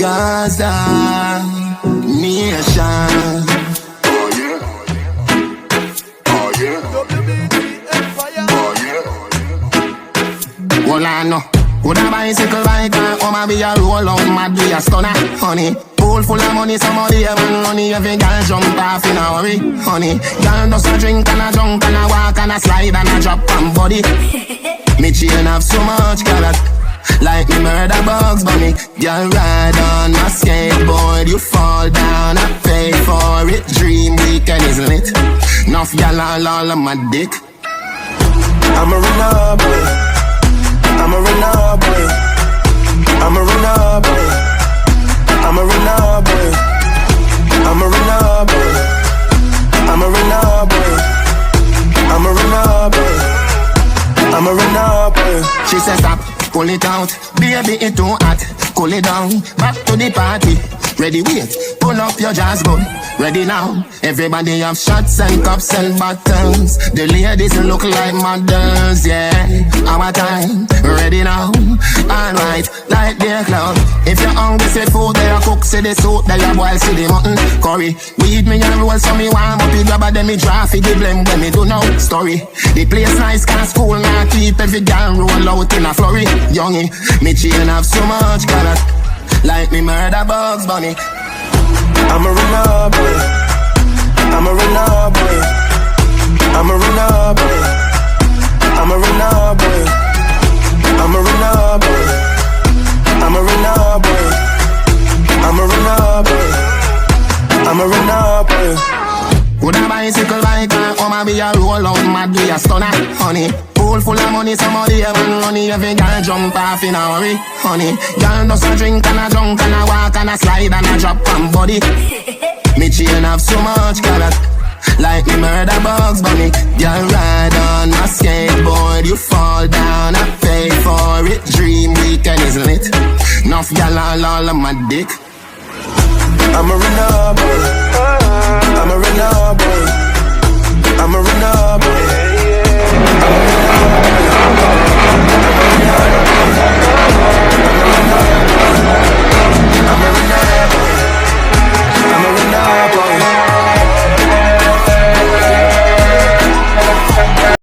Gaza Nation. Well, I know. Would a bicycle bike and I'ma be a roll out mad be a stunner, honey. Pool full of money, somebody have money. Every girl jump off in a hurry, honey. Girl does a drink and a drunk and a walk and a slide and a drop on body. Me chain have so much color, like me murder Bugs Bunny. Girl ride on a skateboard, you fall down, I pay for it. Dream weekend is lit. Enough girl all on my dick. I'm a runner boy. I'm a runner boy. I'm a runner boy. I'm a runner boy. I'm a runner boy. I'm a runner boy. I'm a runner boy. I'm a runner boy. She says stop, pull it out. Baby, it too hot. Cool it down. Back to the party. Ready, wait. Pull up your jazz gun. Ready now. Everybody have shots and cups and bottles. The ladies look like models, yeah. Our time. Ready now. Alright, like their club. If you're hungry, say food, they are cook, say the soup, they are boil, say the mutton curry. Weed me and roll, so me warm up, you grab a them, me draft, the blame when me do no story. The place nice, can't school, now keep every gang roll out in a flurry. Youngie, me chain have so much color, like me murder Bugs Bunny. I'm a runner boy. I'm a runner boy. I'm a runner boy. I'm a runner boy. I'm a runner boy. I'm a runner boy. I'm a runner boy. I'm a runner boy. Would a bicycle bike and I'ma be a roll out mad be a stunner, honey. Pool full of money, somebody have money. Every girl jump off in a hurry, honey. Girl does a drink and a drunk and a walk and a slide and a drop on body. Me chain have so much color, like me murder Bugs Bunny. Girl ride on a skateboard, you fall down, I pay for it. Dream weekend is lit. Enough girl all on my dick. I'm a runner